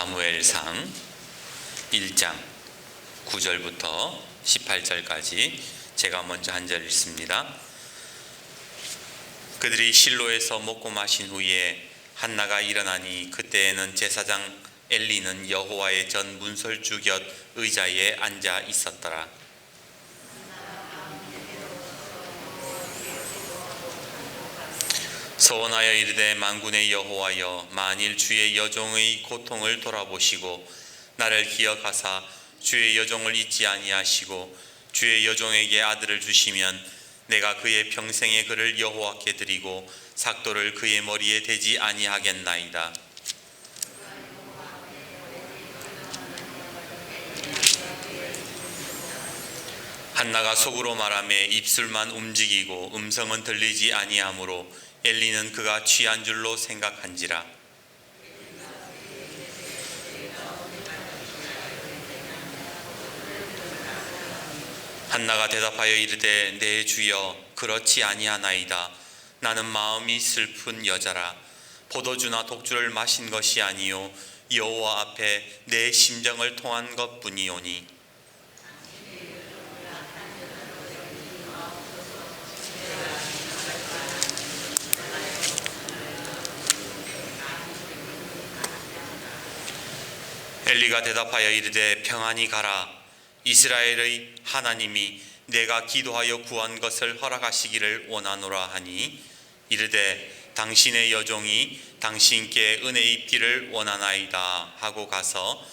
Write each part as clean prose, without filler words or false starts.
사무엘상 1장 9절부터 18절까지 제가 먼저 한 절 읽습니다. 그들이 실로에서 먹고 마신 후에 한나가 일어나니 그때에는 제사장 엘리는 여호와의 전 문설주 곁 의자에 앉아 있었더라. 소원하여 이르되 만군의 여호와여, 만일 주의 여종의 고통을 돌아보시고 나를 기억하사 주의 여종을 잊지 아니하시고 주의 여종에게 아들을 주시면 내가 그의 평생의 그를 여호와께 드리고 삭도를 그의 머리에 대지 아니하겠나이다. 한나가 속으로 말하며 입술만 움직이고 음성은 들리지 아니하므로 엘리는 그가 취한 줄로 생각한지라. 한나가 대답하여 이르되 내 주여, 그렇지 아니하나이다. 나는 마음이 슬픈 여자라. 포도주나 독주를 마신 것이 아니요 여호와 앞에 내 심정을 통한 것뿐이오니. 엘리가 대답하여 이르되 평안히 가라. 이스라엘의 하나님이 내가 기도하여 구한 것을 허락하시기를 원하노라 하니 이르되 당신의 여종이 당신께 은혜 입기를 원하나이다 하고 가서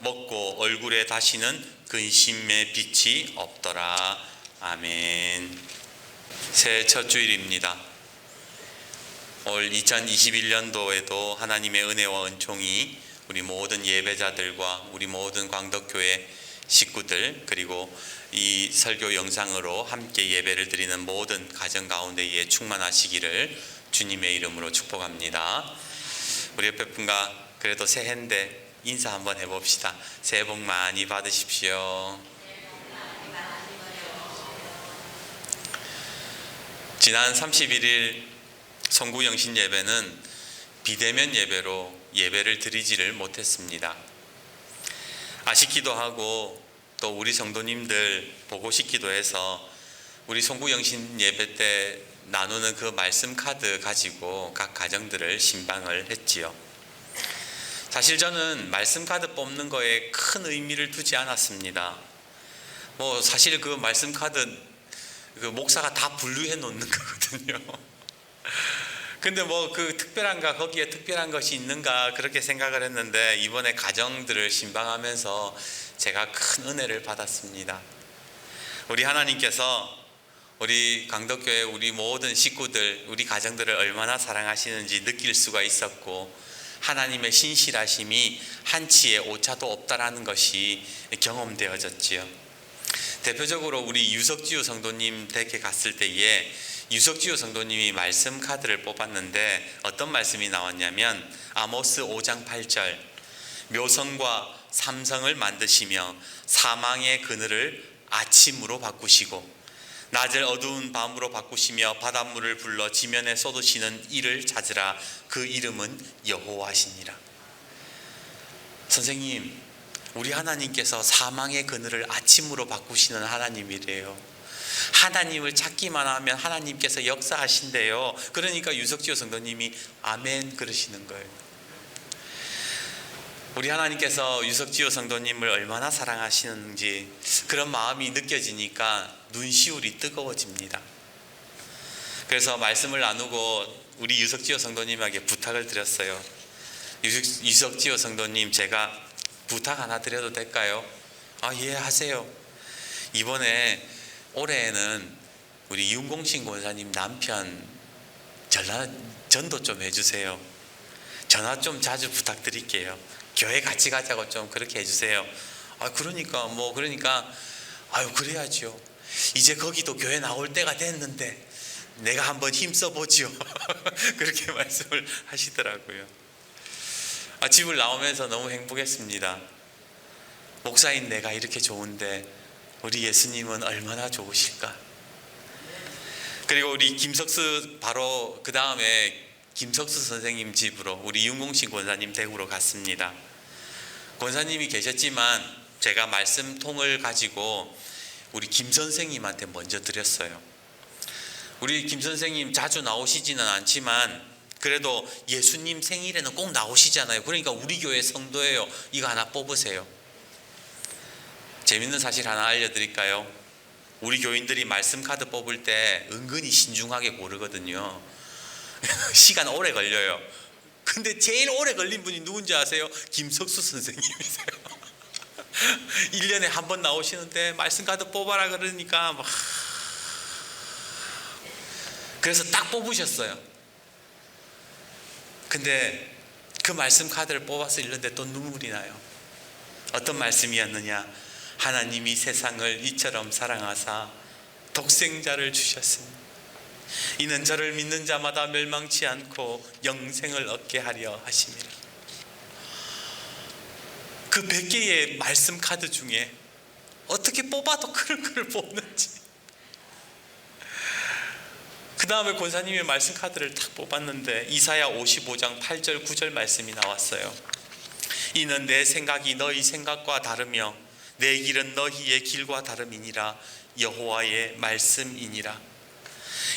먹고 얼굴에 다시는 근심의 빛이 없더라. 아멘. 새해 첫 주일입니다. 올 2021년도에도 하나님의 은혜와 은총이 우리 모든 예배자들과 우리 모든 광덕교회 식구들, 그리고 이 설교 영상으로 함께 예배를 드리는 모든 가정 가운데에 충만하시기를 주님의 이름으로 축복합니다. 우리 옆에 분과 그래도 새해인데 인사 한번 해봅시다. 새해 복 많이 받으십시오. 지난 31일 성구영신 예배는 비대면 예배로 예배를 드리지를 못했습니다. 아쉽기도 하고 또 우리 성도님들 보고 싶기도 해서 우리 성구영신 예배 때 나누는 그 말씀 카드 가지고 각 가정들을 신방을 했지요. 사실 저는 말씀 카드 뽑는 거에 큰 의미를 두지 않았습니다. 사실 그 말씀 카드 그 목사가 다 분류해 놓는 거거든요. 근데 그 특별한가, 거기에 특별한 것이 있는가 그렇게 생각을 했는데 이번에 가정들을 신방하면서 제가 큰 은혜를 받았습니다. 우리 하나님께서 우리 강덕교회 우리 모든 식구들, 우리 가정들을 얼마나 사랑하시는지 느낄 수가 있었고 하나님의 신실하심이 한치의 오차도 없다라는 것이 경험되어졌지요. 대표적으로 우리 유석지우 성도님 댁에 갔을 때에 유석지우 성도님이 말씀 카드를 뽑았는데 어떤 말씀이 나왔냐면 아모스 5장 8절 묘성과 삼성을 만드시며 사망의 그늘을 아침으로 바꾸시고 낮을 어두운 밤으로 바꾸시며 바닷물을 불러 지면에 쏟으시는 이를 찾으라. 그 이름은 여호와시니라. 선생님, 우리 하나님께서 사망의 그늘을 아침으로 바꾸시는 하나님이래요. 하나님을 찾기만 하면 하나님께서 역사하신대요. 그러니까 유석지호 성도님이 아멘 그러시는 거예요. 우리 하나님께서 유석지호 성도님을 얼마나 사랑하시는지 그런 마음이 느껴지니까 눈시울이 뜨거워집니다. 그래서 말씀을 나누고 우리 유석지호 성도님에게 부탁을 드렸어요. 유석지호 성도님, 제가 부탁 하나 드려도 될까요? 예, 하세요. 이번에 올해에는 우리 윤공신 권사님 남편 전도 좀 해주세요. 전화 좀 자주 부탁드릴게요. 교회 같이 가자고 좀 그렇게 해주세요. 그러니까 그래야죠. 이제 거기도 교회 나올 때가 됐는데 내가 한번 힘써보지요. 그렇게 말씀을 하시더라고요. 집을 나오면서 너무 행복했습니다. 목사인 내가 이렇게 좋은데 우리 예수님은 얼마나 좋으실까. 그리고 우리 김석수 바로 그 다음에 김석수 선생님 집으로 우리 윤공신 권사님 댁으로 갔습니다. 권사님이 계셨지만 제가 말씀통을 가지고 우리 김 선생님한테 먼저 드렸어요. 우리 김 선생님 자주 나오시지는 않지만 그래도 예수님 생일에는 꼭 나오시잖아요. 그러니까 우리 교회 성도예요. 이거 하나 뽑으세요. 재밌는 사실 하나 알려드릴까요? 우리 교인들이 말씀 카드 뽑을 때 은근히 신중하게 고르거든요. 시간 오래 걸려요. 근데 제일 오래 걸린 분이 누군지 아세요? 김석수 선생님이세요. 1년에 한 번 나오시는데 말씀 카드 뽑아라 그러니까 막 그래서 딱 뽑으셨어요. 근데 그 말씀 카드를 뽑아서 읽는데 또 눈물이 나요. 어떤 말씀이었느냐? 하나님이 세상을 이처럼 사랑하사 독생자를 주셨으니 이는 저를 믿는 자마다 멸망치 않고 영생을 얻게 하려 하심이라. 그 100개의 말씀 카드 중에 어떻게 뽑아도 그런 글을 뽑는지. 그 다음에 권사님의 말씀 카드를 딱 뽑았는데 이사야 55장 8절 9절 말씀이 나왔어요. 이는 내 생각이 너희 생각과 다르며 내 길은 너희의 길과 다름이니라. 여호와의 말씀이니라.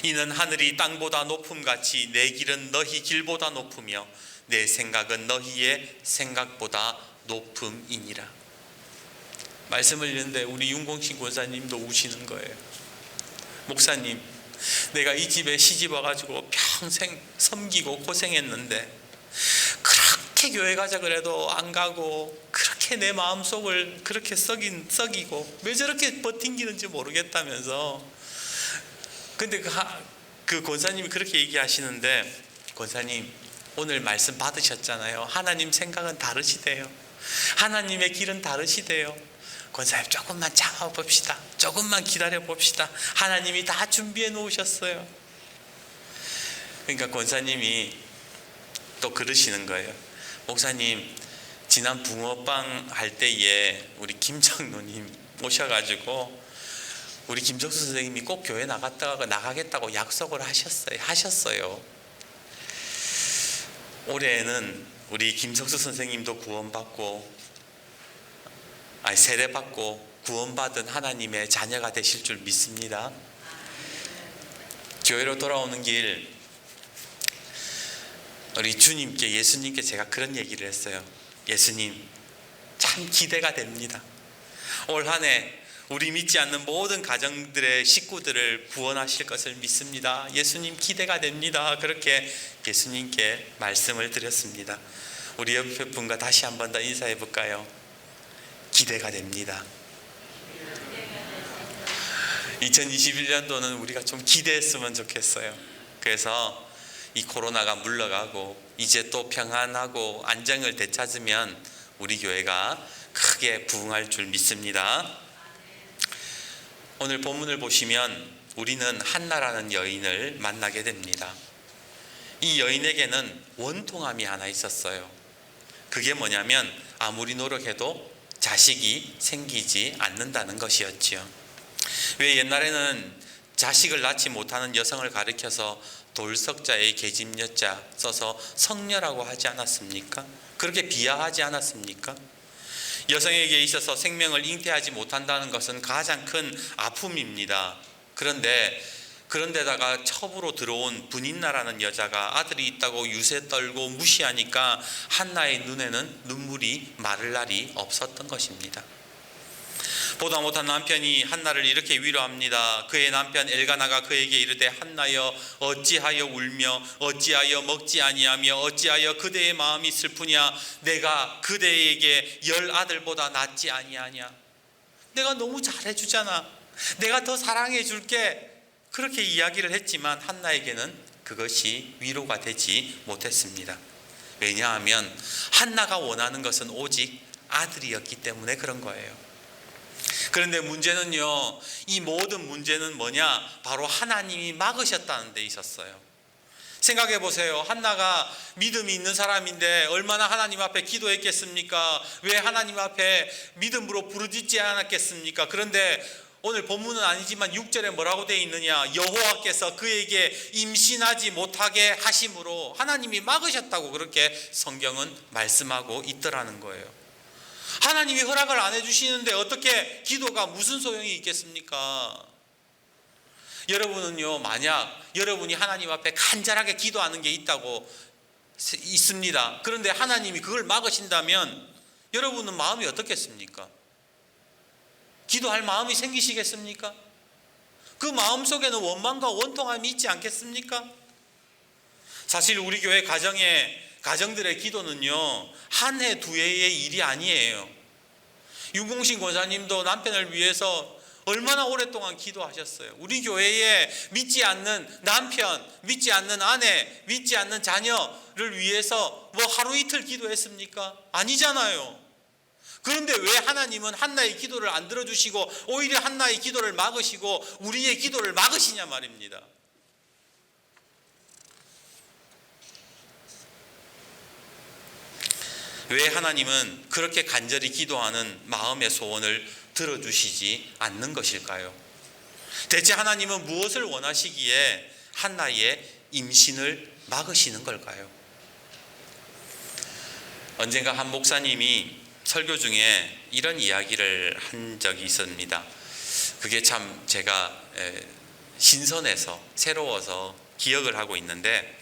이는 하늘이 땅보다 높음같이 내 길은 너희 길보다 높으며 내 생각은 너희의 생각보다 높음이니라. 말씀을 읽는데 우리 윤공신 권사님도 우시는 거예요. 목사님, 내가 이 집에 시집 와가지고 평생 섬기고 고생했는데 그렇게 교회 가자 그래도 안 가고 그렇게 내 마음속을 그렇게 썩이고 왜 저렇게 버팅기는지 모르겠다면서. 근데 그 권사님이 그렇게 얘기하시는데, 권사님 오늘 말씀 받으셨잖아요. 하나님 생각은 다르시대요. 하나님의 길은 다르시대요. 권사님 조금만 참아봅시다. 조금만 기다려봅시다. 하나님이 다 준비해 놓으셨어요. 그러니까 권사님이 또 그러시는 거예요. 목사님, 지난 붕어빵 할 때에 우리 김장로님 오셔가지고 우리 김정수 선생님이 꼭 교회 나가겠다고 약속을 하셨어요. 올해는 우리 김석수 선생님도 세례받고 구원받은 하나님의 자녀가 되실 줄 믿습니다. 교회로 돌아오는 길 우리 주님께, 예수님께 제가 그런 얘기를 했어요. 예수님, 참 기대가 됩니다. 올 한 해 우리 믿지 않는 모든 가정들의 식구들을 구원하실 것을 믿습니다. 예수님 기대가 됩니다. 그렇게 예수님께 말씀을 드렸습니다. 우리 옆에 분과 다시 한 번 더 인사해 볼까요? 기대가 됩니다. 2021년도는 우리가 좀 기대했으면 좋겠어요. 그래서 이 코로나가 물러가고 이제 또 평안하고 안정을 되찾으면 우리 교회가 크게 부흥할 줄 믿습니다. 오늘 본문을 보시면 우리는 한나라는 여인을 만나게 됩니다. 이 여인에게는 원통함이 하나 있었어요. 그게 뭐냐면 아무리 노력해도 자식이 생기지 않는다는 것이었지요. 왜 옛날에는 자식을 낳지 못하는 여성을 가리켜서 돌석자에 계집여자 써서 성녀라고 하지 않았습니까? 그렇게 비하하지 않았습니까? 여성에게 있어서 생명을 잉태하지 못한다는 것은 가장 큰 아픔입니다. 그런데다가 첩으로 들어온 분인나라는 여자가 아들이 있다고 유세 떨고 무시하니까 한나의 눈에는 눈물이 마를 날이 없었던 것입니다. 보다 못한 남편이 한나를 이렇게 위로합니다. 그의 남편 엘가나가 그에게 이르되 한나여 어찌하여 울며 어찌하여 먹지 아니하며 어찌하여 그대의 마음이 슬프냐. 내가 그대에게 10 아들보다 낫지 아니하냐. 내가 너무 잘해주잖아. 내가 더 사랑해줄게. 그렇게 이야기를 했지만 한나에게는 그것이 위로가 되지 못했습니다. 왜냐하면 한나가 원하는 것은 오직 아들이었기 때문에 그런 거예요. 그런데 문제는요, 이 모든 문제는 뭐냐? 바로 하나님이 막으셨다는 데 있었어요. 생각해 보세요. 한나가 믿음이 있는 사람인데 얼마나 하나님 앞에 기도했겠습니까? 왜 하나님 앞에 믿음으로 부르짖지 않았겠습니까? 그런데 오늘 본문은 아니지만 6절에 뭐라고 되어 있느냐? 여호와께서 그에게 임신하지 못하게 하심으로 하나님이 막으셨다고 그렇게 성경은 말씀하고 있더라는 거예요. 하나님이 허락을 안 해주시는데 어떻게 기도가 무슨 소용이 있겠습니까? 여러분은요, 만약 여러분이 하나님 앞에 간절하게 기도하는 게 있습니다. 그런데 하나님이 그걸 막으신다면 여러분은 마음이 어떻겠습니까? 기도할 마음이 생기시겠습니까? 그 마음 속에는 원망과 원통함이 있지 않겠습니까? 사실 우리 교회 가정들의 기도는요, 한 해 두 해의 일이 아니에요. 윤공신 권사님도 남편을 위해서 얼마나 오랫동안 기도하셨어요. 우리 교회에 믿지 않는 남편, 믿지 않는 아내, 믿지 않는 자녀를 위해서 뭐 하루 이틀 기도했습니까? 아니잖아요. 그런데 왜 하나님은 한나의 기도를 안 들어주시고 오히려 한나의 기도를 막으시고 우리의 기도를 막으시냐 말입니다. 왜 하나님은 그렇게 간절히 기도하는 마음의 소원을 들어주시지 않는 것일까요? 대체 하나님은 무엇을 원하시기에 한나의 임신을 막으시는 걸까요? 언젠가 한 목사님이 설교 중에 이런 이야기를 한 적이 있습니다. 그게 참 제가 신선해서 새로워서 기억을 하고 있는데,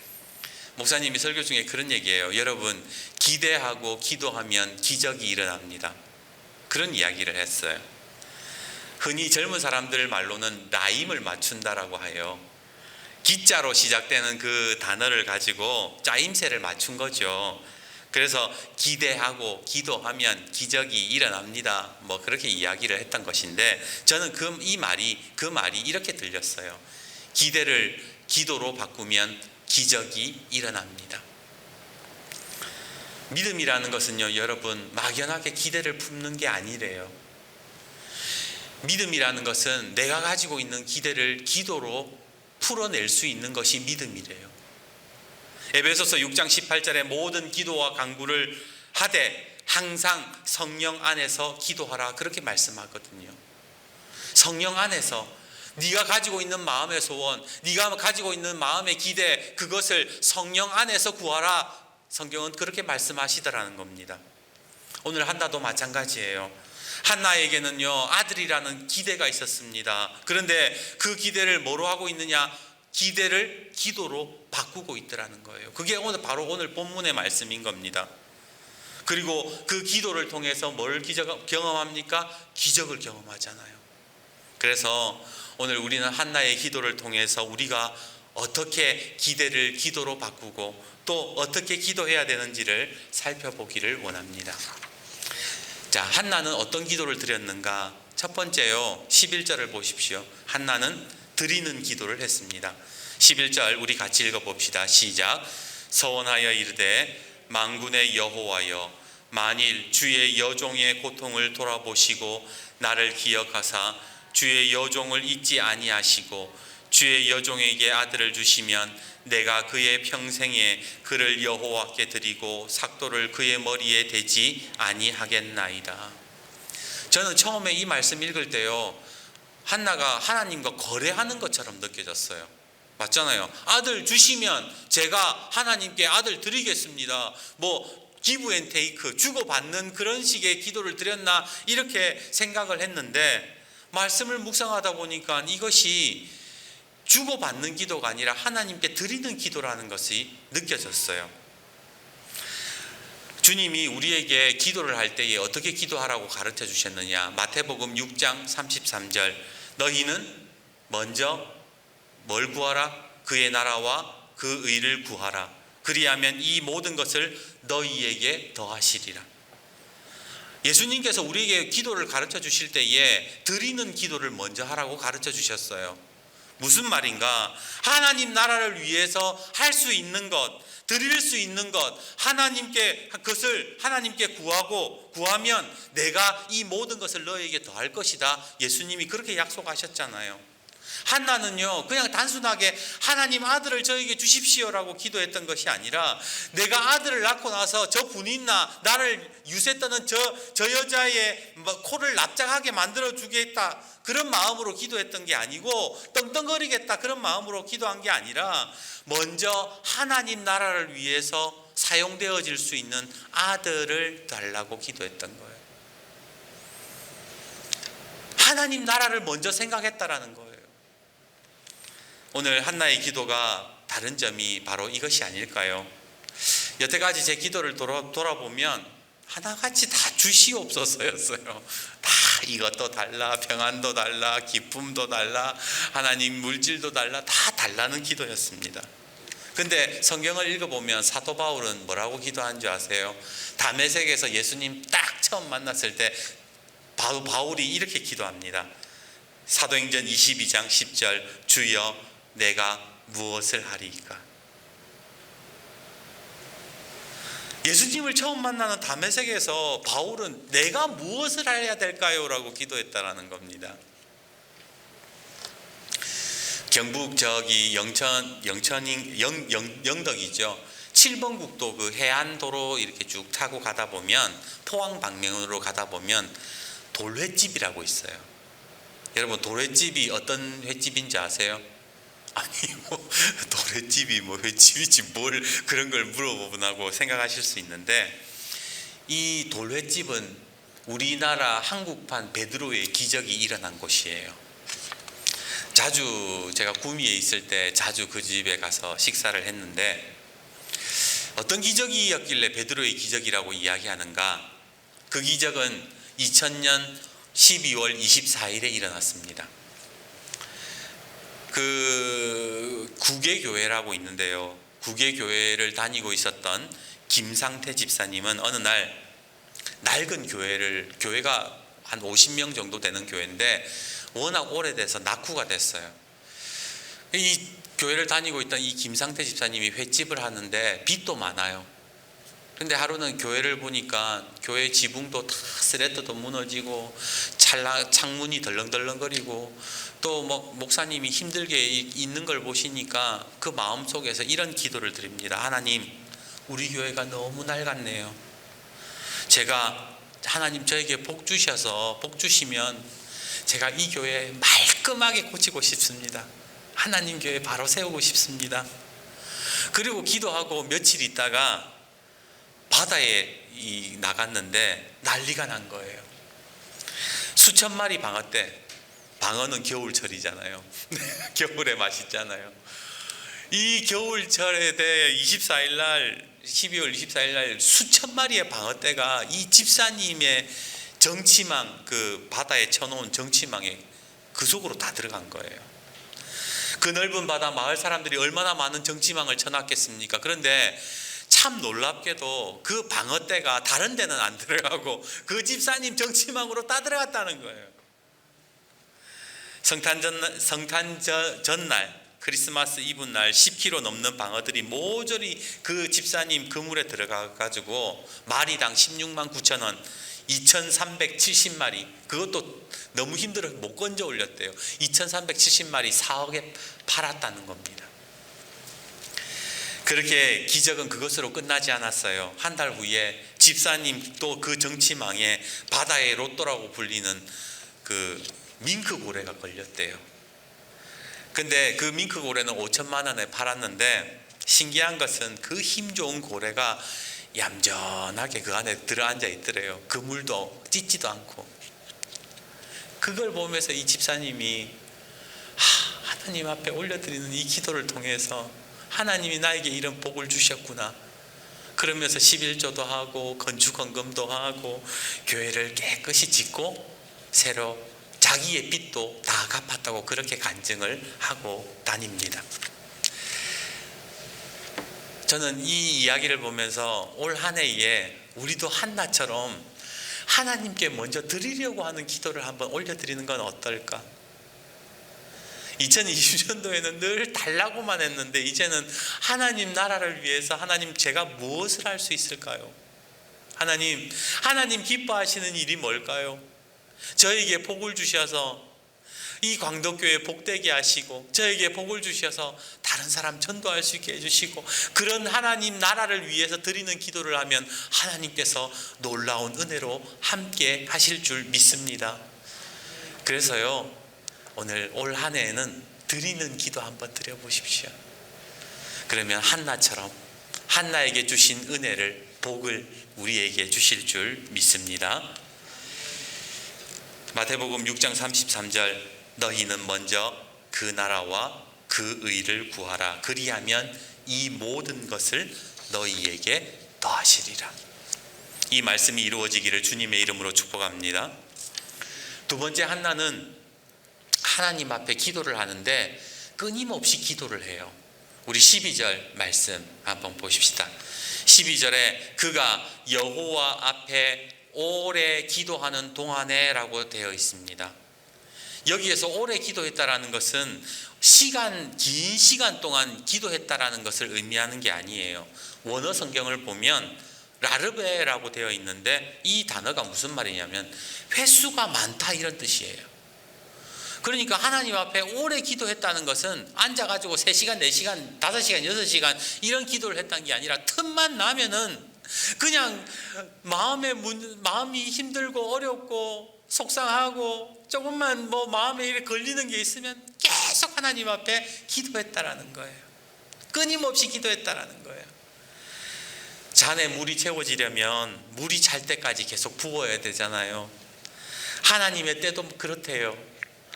목사님이 설교 중에 그런 얘기예요. 여러분, 기대하고 기도하면 기적이 일어납니다. 그런 이야기를 했어요. 흔히 젊은 사람들 말로는 라임을 맞춘다라고 해요. 기자로 시작되는 그 단어를 가지고 짜임새를 맞춘 거죠. 그래서 기대하고 기도하면 기적이 일어납니다. 뭐 그렇게 이야기를 했던 것인데, 저는 그 말이 이렇게 들렸어요. 기대를 기도로 바꾸면 기적이 일어납니다. 믿음이라는 것은요, 여러분, 막연하게 기대를 품는 게 아니래요. 믿음이라는 것은 내가 가지고 있는 기대를 기도로 풀어낼 수 있는 것이 믿음이래요. 에베소서 6장 18절에 모든 기도와 간구를 하되 항상 성령 안에서 기도하라, 그렇게 말씀하거든요. 성령 안에서 네가 가지고 있는 마음의 소원, 네가 가지고 있는 마음의 기대, 그것을 성령 안에서 구하라. 성경은 그렇게 말씀하시더라는 겁니다. 오늘 한나도 마찬가지예요. 한나에게는요, 아들이라는 기대가 있었습니다. 그런데 그 기대를 뭐로 하고 있느냐? 기대를 기도로 바꾸고 있더라는 거예요. 그게 바로 오늘 본문의 말씀인 겁니다. 그리고 그 기도를 통해서 뭘 경험합니까? 기적을 경험하잖아요. 그래서 오늘 우리는 한나의 기도를 통해서 우리가 어떻게 기대를 기도로 바꾸고 또 어떻게 기도해야 되는지를 살펴보기를 원합니다. 자, 한나는 어떤 기도를 드렸는가? 첫 번째요, 11절을 보십시오. 한나는 드리는 기도를 했습니다. 11절 우리 같이 읽어봅시다. 시작. 서원하여 이르되 만군의 여호와여, 만일 주의 여종의 고통을 돌아보시고 나를 기억하사 주의 여종을 잊지 아니하시고 주의 여종에게 아들을 주시면 내가 그의 평생에 그를 여호와께 드리고 삭도를 그의 머리에 대지 아니하겠나이다. 저는 처음에 이 말씀 읽을 때요, 한나가 하나님과 거래하는 것처럼 느껴졌어요. 맞잖아요. 아들 주시면 제가 하나님께 아들 드리겠습니다. 뭐 기브 앤 테이크, 주고받는 그런 식의 기도를 드렸나 이렇게 생각을 했는데, 말씀을 묵상하다 보니까 이것이 주고받는 기도가 아니라 하나님께 드리는 기도라는 것이 느껴졌어요. 주님이 우리에게 기도를 할 때에 어떻게 기도하라고 가르쳐 주셨느냐? 마태복음 6장 33절, 너희는 먼저 뭘 구하라? 그의 나라와 그 의를 구하라. 그리하면 이 모든 것을 너희에게 더하시리라. 예수님께서 우리에게 기도를 가르쳐 주실 때에 드리는 기도를 먼저 하라고 가르쳐 주셨어요. 무슨 말인가? 하나님 나라를 위해서 할 수 있는 것, 드릴 수 있는 것, 그것을 하나님께 구하면 내가 이 모든 것을 너에게 더할 것이다. 예수님이 그렇게 약속하셨잖아요. 한나는요, 그냥 단순하게 하나님 아들을 저에게 주십시오라고 기도했던 것이 아니라, 내가 아들을 낳고 나서 저 분이나 나를 유세 떠는 저 여자의 코를 납작하게 만들어 주겠다, 그런 마음으로 기도했던 게 아니고, 떵떵거리겠다 그런 마음으로 기도한 게 아니라, 먼저 하나님 나라를 위해서 사용되어질 수 있는 아들을 달라고 기도했던 거예요. 하나님 나라를 먼저 생각했다라는 거예요. 오늘 한나의 기도가 다른 점이 바로 이것이 아닐까요? 여태까지 제 기도를 돌아보면 하나같이 다 주시옵소서였어요. 다 이것도 달라, 평안도 달라, 기쁨도 달라, 하나님 물질도 달라, 다 달라는 기도였습니다. 근데 성경을 읽어보면 사도 바울은 뭐라고 기도한 줄 아세요? 다메섹에서 예수님 딱 처음 만났을 때 바울이 이렇게 기도합니다. 사도행전 22장 10절, 주여 내가 무엇을 하리이까? 예수님을 처음 만나는 다메섹에서 바울은 내가 무엇을 해야 될까요? 라고 기도했다라는 겁니다. 경북 저기 영덕이죠. 7번 국도 그 해안도로 이렇게 쭉 타고 가다 보면 포항 방면으로 가다 보면 돌횟집이라고 있어요. 여러분 돌횟집이 어떤 횟집인지 아세요? 아니 뭐 돌횟집이 뭐 횟집이지 뭘 그런 걸 물어보나고 생각하실 수 있는데, 이 돌횟집은 우리나라 한국판 베드로의 기적이 일어난 곳이에요. 자주 제가 구미에 있을 때 자주 그 집에 가서 식사를 했는데, 어떤 기적이었길래 베드로의 기적이라고 이야기하는가? 그 기적은 2000년 12월 24일에 일어났습니다. 그 구계교회라고 있는데요, 구계교회를 다니고 있었던 김상태 집사님은 어느 날 낡은 교회가 한 50명 정도 되는 교회인데 워낙 오래돼서 낙후가 됐어요. 이 교회를 다니고 있던 이 김상태 집사님이 횟집을 하는데 빚도 많아요. 근데 하루는 교회를 보니까 교회 지붕도 다 스레트도 무너지고 창문이 덜렁덜렁거리고 또 뭐 목사님이 힘들게 있는 걸 보시니까 그 마음속에서 이런 기도를 드립니다. 하나님, 우리 교회가 너무 낡았네요. 제가 하나님 저에게 복 주시면 제가 이 교회 말끔하게 고치고 싶습니다. 하나님 교회 바로 세우고 싶습니다. 그리고 기도하고 며칠 있다가 바다에 나갔는데 난리가 난 거예요. 수천 마리 방어떼, 방어는 겨울철이잖아요. 겨울에 맛있잖아요. 이 겨울철에 대해 12월 24일 날 수천 마리의 방어떼가 이 집사님의 정치망, 그 바다에 쳐놓은 정치망에 그 속으로 다 들어간 거예요. 그 넓은 바다, 마을 사람들이 얼마나 많은 정치망을 쳐놨겠습니까? 그런데 참 놀랍게도 그 방어떼가 다른 데는 안 들어가고 그 집사님 정치망으로 다 들어갔다는 거예요. 성탄 전날, 크리스마스 이브 날 10kg 넘는 방어들이 모조리 그 집사님 그물에 들어가 가지고 마리당 16만 9천 원, 2370마리, 그것도 너무 힘들어서 못 건져 올렸대요. 2370마리 4억에 팔았다는 겁니다. 그렇게 기적은 그것으로 끝나지 않았어요. 한 달 후에 집사님 또 그 정치망에 바다의 로또라고 불리는 그 밍크 고래가 걸렸대요. 근데 그 밍크 고래는 5천만 원에 팔았는데 신기한 것은 그 힘 좋은 고래가 얌전하게 그 안에 들어앉아 있더래요. 그물도 찢지도 않고. 그걸 보면서 이 집사님이 하나님 앞에 올려드리는 이 기도를 통해서 하나님이 나에게 이런 복을 주셨구나. 그러면서 11조도 하고 건축헌금도 하고 교회를 깨끗이 짓고 새로 자기의 빚도 다 갚았다고 그렇게 간증을 하고 다닙니다. 저는 이 이야기를 보면서 올 한 해에 우리도 한나처럼 하나님께 먼저 드리려고 하는 기도를 한번 올려드리는 건 어떨까? 2020년도에는 늘 달라고만 했는데 이제는 하나님 나라를 위해서 하나님 제가 무엇을 할 수 있을까요? 하나님 기뻐하시는 일이 뭘까요? 저에게 복을 주셔서 이 광덕교회 복되게 하시고 저에게 복을 주셔서 다른 사람 전도할 수 있게 해주시고 그런 하나님 나라를 위해서 드리는 기도를 하면 하나님께서 놀라운 은혜로 함께 하실 줄 믿습니다. 그래서요, 오늘 올 한 해에는 드리는 기도 한번 드려보십시오. 그러면 한나처럼 한나에게 주신 은혜를, 복을 우리에게 주실 줄 믿습니다. 마태복음 6장 33절 너희는 먼저 그 나라와 그 의를 구하라. 그리하면 이 모든 것을 너희에게 더하시리라. 이 말씀이 이루어지기를 주님의 이름으로 축복합니다. 두 번째, 한나는 하나님 앞에 기도를 하는데 끊임없이 기도를 해요. 우리 12절 말씀 한번 보십시다. 12절에 그가 여호와 앞에 오래 기도하는 동안에 라고 되어 있습니다. 여기에서 오래 기도했다라는 것은 긴 시간 동안 기도했다라는 것을 의미하는 게 아니에요. 원어 성경을 보면 라르베라고 되어 있는데 이 단어가 무슨 말이냐면 횟수가 많다 이런 뜻이에요. 그러니까 하나님 앞에 오래 기도했다는 것은 앉아가지고 3시간, 4시간, 5시간, 6시간 이런 기도를 했다는 게 아니라 틈만 나면은 그냥 마음이 힘들고 어렵고 속상하고 조금만 마음에 이렇게 걸리는 게 있으면 계속 하나님 앞에 기도했다라는 거예요. 끊임없이 기도했다라는 거예요. 잔에 물이 채워지려면 물이 찰 때까지 계속 부어야 되잖아요. 하나님의 때도 그렇대요.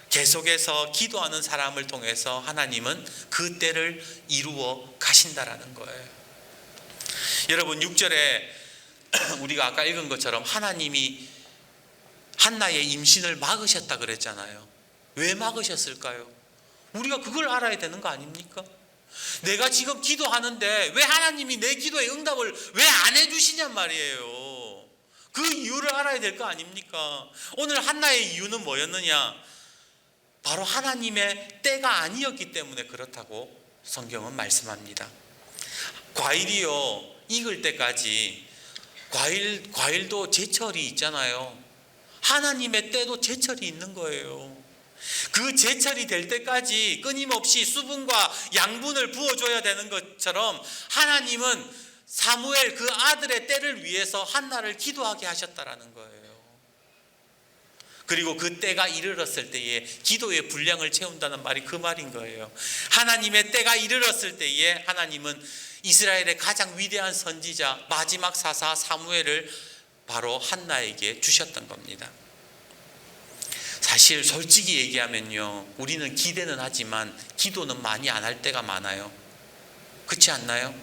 계속해서 기도하는 사람을 통해서 하나님은 그 때를 이루어 가신다라는 거예요. 여러분 6절에 우리가 아까 읽은 것처럼 하나님이 한나의 임신을 막으셨다 그랬잖아요. 왜 막으셨을까요? 우리가 그걸 알아야 되는 거 아닙니까? 내가 지금 기도하는데 왜 하나님이 내 기도의 응답을 왜 안 해주시냔 말이에요. 그 이유를 알아야 될 거 아닙니까? 오늘 한나의 이유는 뭐였느냐? 바로 하나님의 때가 아니었기 때문에 그렇다고 성경은 말씀합니다. 과일이요, 익을 때까지 과일도 제철이 있잖아요. 하나님의 때도 제철이 있는 거예요. 그 제철이 될 때까지 끊임없이 수분과 양분을 부어줘야 되는 것처럼 하나님은 사무엘 그 아들의 때를 위해서 한나를 기도하게 하셨다라는 거예요. 그리고 그 때가 이르렀을 때에 기도의 분량을 채운다는 말이 그 말인 거예요. 하나님의 때가 이르렀을 때에 하나님은 이스라엘의 가장 위대한 선지자 마지막 사사 사무엘을 바로 한나에게 주셨던 겁니다. 사실 솔직히 얘기하면요, 우리는 기대는 하지만 기도는 많이 안 할 때가 많아요. 그렇지 않나요?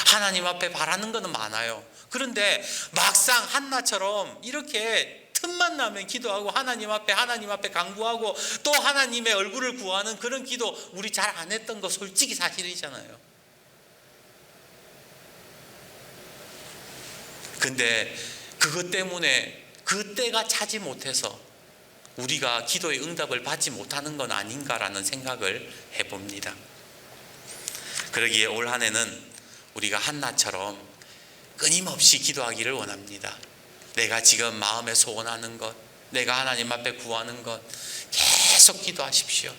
하나님 앞에 바라는 것은 많아요. 그런데 막상 한나처럼 이렇게 틈만 나면 기도하고 하나님 앞에 간구하고 또 하나님의 얼굴을 구하는 그런 기도 우리 잘 안 했던 거 솔직히 사실이잖아요. 근데 그것 때문에 그 때가 차지 못해서 우리가 기도의 응답을 받지 못하는 건 아닌가라는 생각을 해봅니다. 그러기에 올 한 해는 우리가 한나처럼 끊임없이 기도하기를 원합니다. 내가 지금 마음에 소원하는 것, 내가 하나님 앞에 구하는 것 계속 기도하십시오.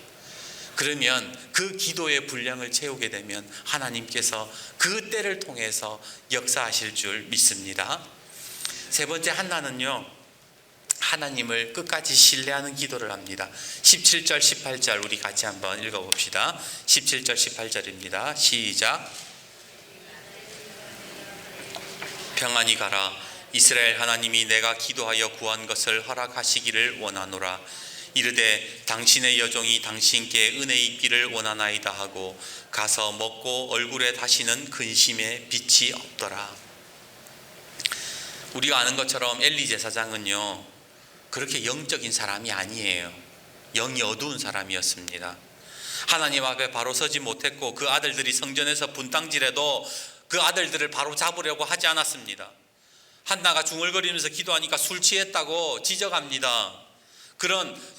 그러면 그 기도의 분량을 채우게 되면 하나님께서 그 때를 통해서 역사하실 줄 믿습니다. 세 번째, 한나는요, 하나님을 끝까지 신뢰하는 기도를 합니다. 17절 18절 우리 같이 한번 읽어봅시다. 17절 18절입니다. 시작. 평안히 가라. 이스라엘 하나님이 내가 기도하여 구한 것을 허락하시기를 원하노라. 이르되 당신의 여종이 당신께 은혜 있기를 원하나이다 하고 가서 먹고 얼굴에 다시는 근심의 빛이 없더라. 우리가 아는 것처럼 엘리 제사장은요, 그렇게 영적인 사람이 아니에요. 영이 어두운 사람이었습니다. 하나님 앞에 바로 서지 못했고 그 아들들이 성전에서 분탕질해도 그 아들들을 바로 잡으려고 하지 않았습니다. 한나가 중얼거리면서 기도하니까 술 취했다고 지적합니다.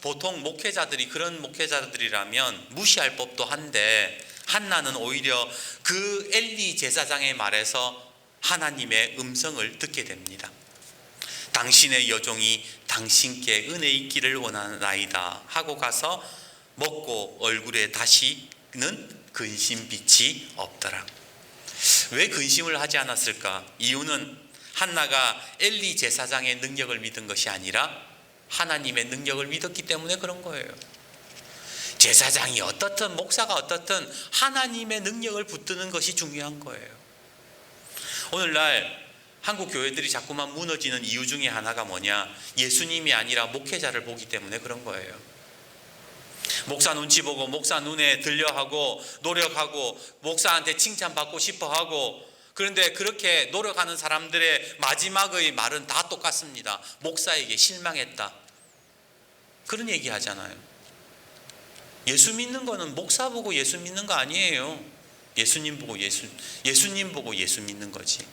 보통 목회자들이 그런 목회자들이라면 무시할 법도 한데 한나는 오히려 그 엘리 제사장의 말에서 하나님의 음성을 듣게 됩니다. 당신의 여종이 당신께 은혜 있기를 원하나이다 하고 가서 먹고 얼굴에 다시는 근심빛이 없더라. 왜 근심을 하지 않았을까? 이유는 한나가 엘리 제사장의 능력을 믿은 것이 아니라 하나님의 능력을 믿었기 때문에 그런 거예요. 제사장이 어떻든 목사가 어떻든 하나님의 능력을 붙드는 것이 중요한 거예요. 오늘날 한국 교회들이 자꾸만 무너지는 이유 중에 하나가 뭐냐? 예수님이 아니라 목회자를 보기 때문에 그런 거예요. 목사 눈치 보고 목사 눈에 들려하고 노력하고 목사한테 칭찬받고 싶어하고, 그런데 그렇게 노력하는 사람들의 마지막의 말은 다 똑같습니다. 목사에게 실망했다. 그런 얘기 하잖아요. 예수 믿는 거는 목사 보고 예수 믿는 거 아니에요. 예수님 보고 예수 믿는 거지.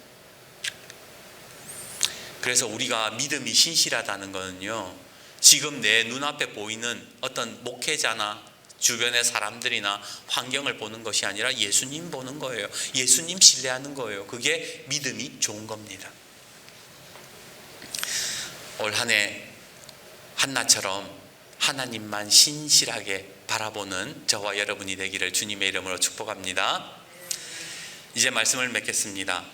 그래서 우리가 믿음이 신실하다는 거는요, 지금 내 눈앞에 보이는 어떤 목회자나 주변의 사람들이나 환경을 보는 것이 아니라 예수님 보는 거예요. 예수님 신뢰하는 거예요. 그게 믿음이 좋은 겁니다. 올 한 해 한나처럼 하나님만 신실하게 바라보는 저와 여러분이 되기를 주님의 이름으로 축복합니다. 이제 말씀을 맺겠습니다.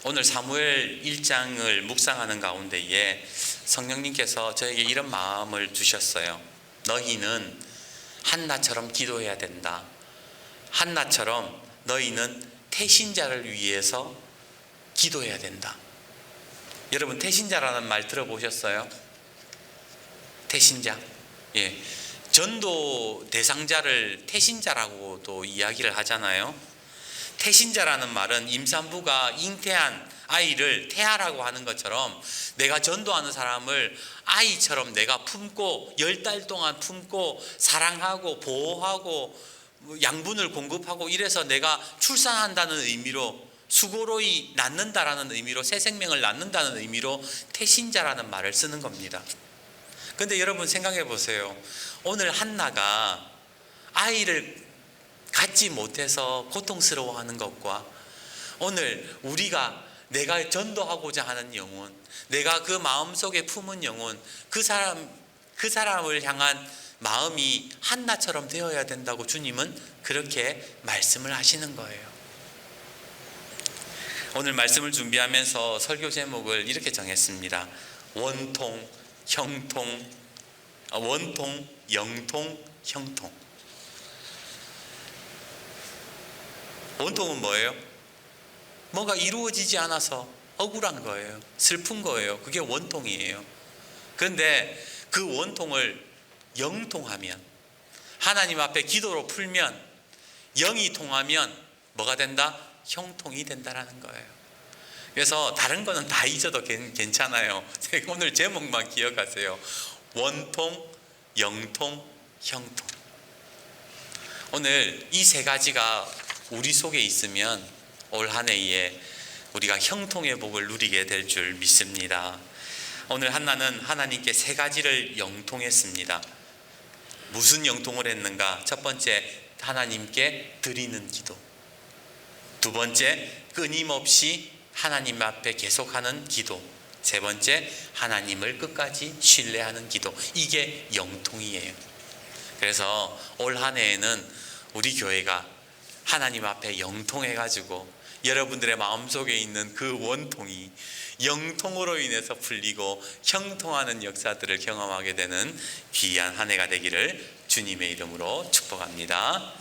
오늘 사무엘 1장을 묵상하는 가운데에 성령님께서 저에게 이런 마음을 주셨어요. 너희는 한나처럼 기도해야 된다. 한나처럼 너희는 태신자를 위해서 기도해야 된다. 여러분, 태신자라는 말 들어보셨어요? 태신자. 예. 전도 대상자를 태신자라고도 이야기를 하잖아요. 태신자라는 말은 임산부가 잉태한 아이를 태아라고 하는 것처럼 내가 전도하는 사람을 아이처럼 내가 품고 10달 동안 품고 사랑하고 보호하고 양분을 공급하고 이래서 내가 출산한다는 의미로, 수고로이 낳는다라는 의미로, 새 생명을 낳는다는 의미로 태신자라는 말을 쓰는 겁니다. 근데 여러분 생각해 보세요. 오늘 한나가 아이를 갖지 못해서 고통스러워하는 것과 오늘 우리가 내가 전도하고자 하는 영혼, 내가 그 마음속에 품은 영혼, 그 사람을 향한 마음이 한나처럼 되어야 된다고 주님은 그렇게 말씀을 하시는 거예요. 오늘 말씀을 준비하면서 설교 제목을 이렇게 정했습니다. 원통, 형통, 원통, 영통, 형통. 원통은 뭐예요? 뭔가 이루어지지 않아서 억울한 거예요. 슬픈 거예요. 그게 원통이에요. 그런데 그 원통을 영통하면, 하나님 앞에 기도로 풀면, 영이 통하면 뭐가 된다? 형통이 된다라는 거예요. 그래서 다른 거는 다 잊어도 괜찮아요. 오늘 제목만 기억하세요. 원통, 영통, 형통. 오늘 이 세 가지가 우리 속에 있으면 올 한 해에 우리가 형통의 복을 누리게 될 줄 믿습니다. 오늘 한나는 하나님께 세 가지를 영통했습니다. 무슨 영통을 했는가? 첫 번째, 하나님께 드리는 기도. 두 번째, 끊임없이 하나님 앞에 계속하는 기도. 세 번째, 하나님을 끝까지 신뢰하는 기도. 이게 영통이에요. 그래서 올 한 해에는 우리 교회가 하나님 앞에 영통해가지고 여러분들의 마음속에 있는 그 원통이 영통으로 인해서 풀리고 형통하는 역사들을 경험하게 되는 귀한 한 해가 되기를 주님의 이름으로 축복합니다.